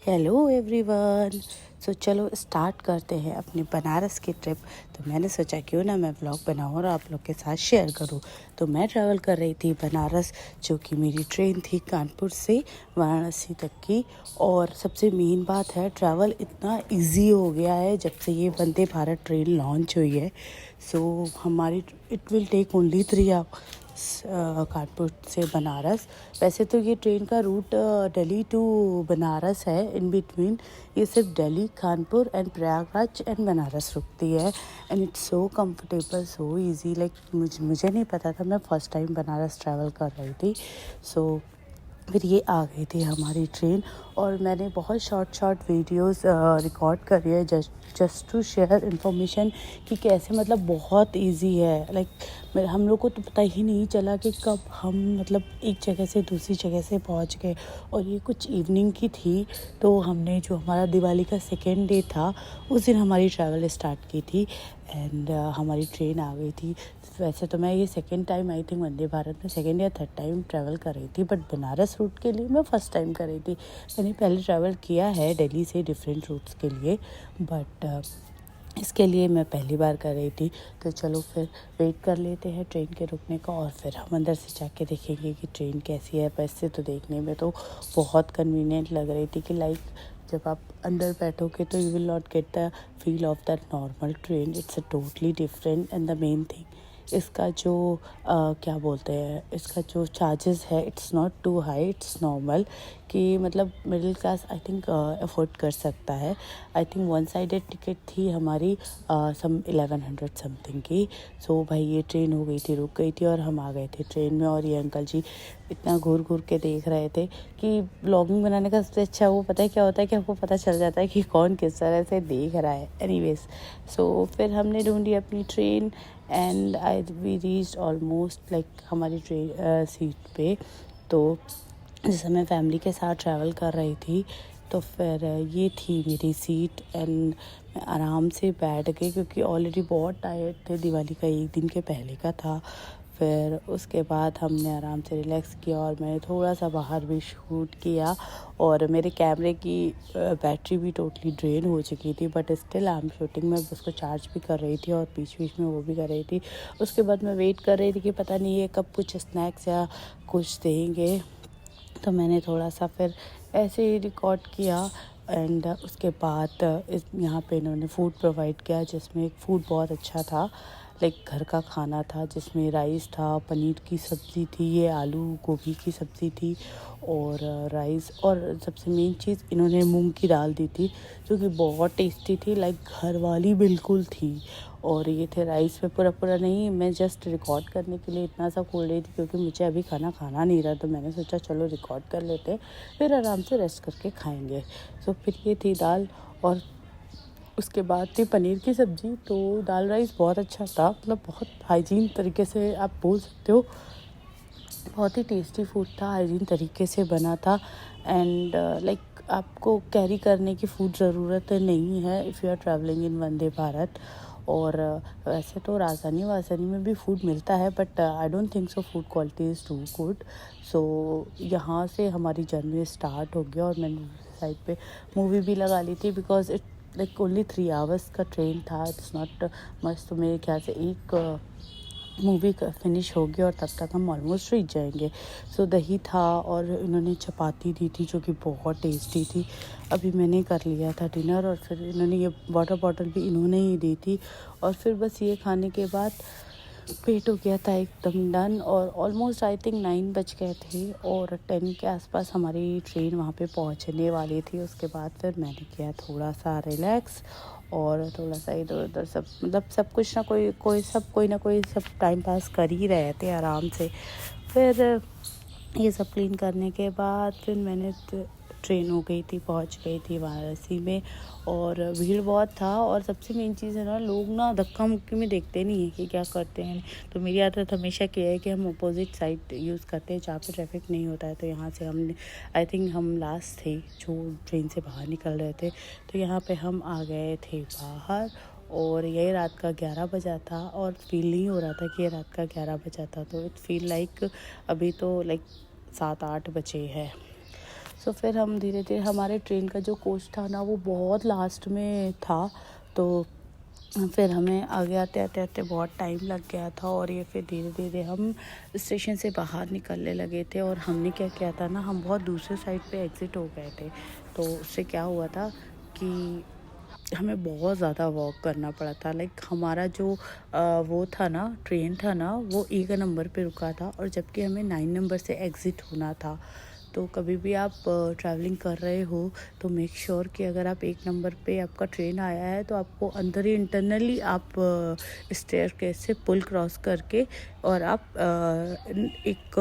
Hello everyone. सो चलो start करते हैं अपनी बनारस की ट्रिप। तो मैंने सोचा क्यों ना मैं व्लॉग बनाऊँ और आप लोग के साथ शेयर करूँ। तो मैं ट्रैवल कर रही थी बनारस, जो कि मेरी ट्रेन थी कानपुर से वाराणसी तक की। और सबसे मेन बात है, ट्रैवल इतना इजी हो गया है जब से ये वंदे भारत ट्रेन लॉन्च हुई है। सो हमारी it will take only 3 hours Kanpur से बनारस। वैसे तो ये ट्रेन का रूट दिल्ली टू बनारस है। इन बिटवीन ये सिर्फ दिल्ली, कानपुर एंड प्रयागराज एंड बनारस रुकती है। And it's so comfortable, so easy. Like मुझे नहीं पता था, मैं फर्स्ट टाइम बनारस ट्रैवल कर रही थी। सो फिर ये आ गई थी हमारी ट्रेन, और मैंने बहुत शॉर्ट वीडियोस रिकॉर्ड करी है जस्ट टू शेयर इन्फॉर्मेशन कि कैसे, मतलब बहुत इजी है। लाइक हम लोग को तो पता ही नहीं चला कि कब हम मतलब एक जगह से दूसरी जगह से पहुंच गए। और ये कुछ इवनिंग की थी, तो हमने जो हमारा दिवाली का सेकेंड डे था उस दिन हमारी ट्रैवल स्टार्ट की थी। एंड हमारी ट्रेन आ गई थी। वैसे तो मैं ये second time I think Vande Bharat में सेकेंड या थर्ड टाइम ट्रैवल कर रही थी, बट बनारस रूट के लिए मैं फ़र्स्ट टाइम कर रही थी। मैंने पहले ट्रैवल किया है दिल्ली से डिफरेंट रूट्स के लिए, बट इसके लिए मैं पहली बार कर रही थी। तो चलो फिर वेट कर लेते हैं ट्रेन के रुकने का, और फिर हम अंदर से जाके देखेंगे कि ट्रेन कैसी है। वैसे तो देखने में तो बहुत कन्वीनियंट लग रही थी कि लाइक जब आप अंदर बैठोगे तो you will not get the feel of that normal train. It's a totally different. And the main thing, इसका जो क्या बोलते हैं, इसका जो चार्जेस है it's not too high, it's normal. कि मतलब middle class I think afford कर सकता है। I think one sided ticket थी हमारी सम 1100 समथिंग की। सो भाई ये ट्रेन हो गई थी, रुक गई थी, और हम आ गए थे ट्रेन में। और ये अंकल जी इतना घूर घूर के देख रहे थे कि व्लॉगिंग बनाने का सबसे अच्छा वो पता है क्या होता है कि आपको पता चल जाता है कि कौन किस तरह से देख रहा है। एनीवेज, सो फिर हमने ढूंढी अपनी train and we reached almost like हमारी ट्रेन सीट पे। तो जैसे मैं फैमिली के साथ ट्रैवल कर रही थी, तो फिर ये थी मेरी सीट। एंड मैं आराम से बैठ गई क्योंकि ऑलरेडी बहुत टायर्ड थे, दिवाली का एक दिन के पहले का था। फिर उसके बाद हमने आराम से रिलैक्स किया, और मैंने थोड़ा सा बाहर भी शूट किया। और मेरे कैमरे की बैटरी भी टोटली ड्रेन हो चुकी थी, but still I am shooting. मैं उसको चार्ज भी कर रही थी और बीच बीच में वो भी कर रही थी। उसके बाद मैं वेट कर रही थी कि पता नहीं ये कब कुछ स्नैक्स या कुछ देंगे। तो मैंने थोड़ा सा फिर ऐसे ही रिकॉर्ड किया। एंड उसके बाद इस यहाँ पे इन्होंने फूड प्रोवाइड किया, जिसमें एक फूड बहुत अच्छा था, लाइक घर का खाना था, जिसमें राइस था, पनीर की सब्ज़ी थी, ये आलू गोभी की सब्ज़ी थी, और राइस, और सबसे मेन चीज़ इन्होंने मूंग की दाल दी थी, जो कि बहुत टेस्टी थी, लाइक घर वाली बिल्कुल थी। और ये थे राइस पे पूरा पूरा नहीं, मैं जस्ट रिकॉर्ड करने के लिए इतना सा खोल रही थी क्योंकि मुझे अभी खाना खाना नहीं रहा। तो मैंने सोचा चलो रिकॉर्ड कर लेते हैं, फिर आराम से रेस्ट करके खाएंगे। सो फिर ये थी दाल, और उसके बाद थी पनीर की सब्ज़ी। तो दाल राइस बहुत अच्छा था, मतलब बहुत हाइजीन तरीके से आप बोल सकते हो, बहुत ही टेस्टी फूड था, हाइजीन तरीके से बना था। एंड लाइक आपको कैरी करने की फूड ज़रूरत नहीं है if you are travelling in Vande Bharat. और वैसे तो राजधानी में भी फूड मिलता है, but I don't think so food quality is too good. So यहाँ से हमारी जर्नी स्टार्ट हो गया, और मैंने साइड पे मूवी भी लगा ली थी because it like only 3 hours का ट्रेन था, इट्स नॉट मच। तो मेरे ख्याल से एक मूवी फिनिश होगी और तब तक हम ऑलमोस्ट रीच जाएंगे। सो दही था, और इन्होंने चपाती दी थी जो कि बहुत टेस्टी थी। अभी मैंने कर लिया था डिनर, और फिर इन्होंने ये वाटर बॉटल भी इन्होंने ही दी थी। और फिर बस ये खाने के बाद पेट हो गया था एकदम डन। और ऑलमोस्ट आई थिंक 9 बज गए थे, और 10 के आसपास हमारी ट्रेन वहाँ पे पहुँचने वाली थी। उसके बाद फिर मैंने किया थोड़ा सा रिलैक्स, और थोड़ा सा इधर उधर सब, मतलब सब कुछ ना कोई ना कोई सब टाइम पास कर ही रहे थे आराम से। फिर ये सब क्लीन करने के बाद फिर मैंने ट्रेन हो गई थी, पहुंच गई थी वाराणसी में। और भीड़ बहुत था, और सबसे मेन चीज़ है ना, लोग ना धक्का मुक्की में देखते नहीं है कि क्या करते हैं। तो मेरी आदत हमेशा क्या है कि हम अपोजिट साइड यूज़ करते हैं जहाँ पे ट्रैफिक नहीं होता है। तो यहाँ से हमने आई थिंक हम लास्ट थे जो ट्रेन से बाहर निकल रहे थे। तो यहाँ पे हम आ गए थे बाहर, और ये रात का 11 बजा था, और फील नहीं हो रहा था कि ये रात का 11 बजा था। तो इट फील लाइक अभी तो लाइक 7-8 बजे है। सो फिर हम धीरे धीरे, हमारे ट्रेन का जो कोच था ना वो बहुत लास्ट में था, तो फिर हमें आगे आते आते आते बहुत टाइम लग गया था। और ये फिर धीरे धीरे हम स्टेशन से बाहर निकलने लगे थे। और हमने क्या किया था ना, हम बहुत दूसरे साइड पे एग्ज़िट हो गए थे। तो उससे क्या हुआ था कि हमें बहुत ज़्यादा वॉक करना पड़ा था। लाइक हमारा जो वो था ना, ट्रेन था ना, वो 1 नंबर पे रुका था, और जबकि हमें 9 नंबर से एग्ज़िट होना था। तो कभी भी आप ट्रैवलिंग कर रहे हो तो मेक श्योर कि अगर आप 1 नंबर पे आपका ट्रेन आया है तो आपको अंदर ही इंटरनली आप स्टेयरकेस से पुल क्रॉस करके और आप एक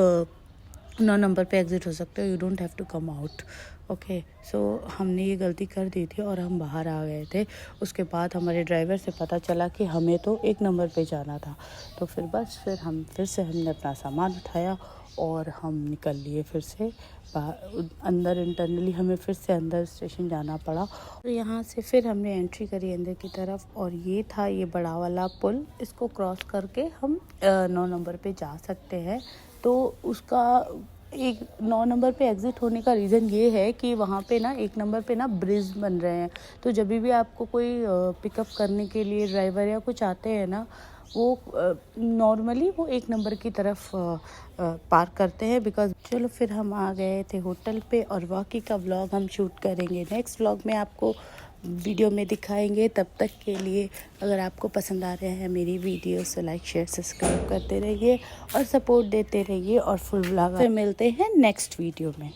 9 नंबर पे एग्ज़िट हो सकते हो। You don't have to come out. Okay, so हमने ये गलती कर दी थी और हम बाहर आ गए थे। उसके बाद हमारे ड्राइवर से पता चला कि हमें तो 1 नंबर पे जाना था। तो फिर बस फिर से हमने अपना सामान उठाया और हम निकल लिए फिर से अंदर। इंटरनली हमें फिर से अंदर स्टेशन जाना पड़ा। तो यहाँ से फिर हमने एंट्री करी अंदर की तरफ, और ये था ये बड़ा वाला पुल। इसको क्रॉस करके हम 9 नंबर पे जा सकते हैं। तो उसका एक 9 नंबर पे एग्ज़िट होने का रीज़न ये है कि वहाँ पे ना 1 नंबर पे ना ब्रिज बन रहे हैं। तो जब भी आपको कोई पिकअप करने के लिए ड्राइवर या कुछ आते हैं ना, वो नॉर्मली वो 1 नंबर की तरफ पार्क करते हैं। बिकॉज चलो फिर हम आ गए थे होटल पे, और बाकी का व्लॉग हम शूट करेंगे नेक्स्ट व्लॉग में, आपको वीडियो में दिखाएंगे। तब तक के लिए अगर आपको पसंद आ रहे हैं मेरी वीडियोस तो लाइक शेयर सब्सक्राइब करते रहिए और सपोर्ट देते रहिए। और फुल व्लॉग फिर मिलते हैं नेक्स्ट वीडियो में।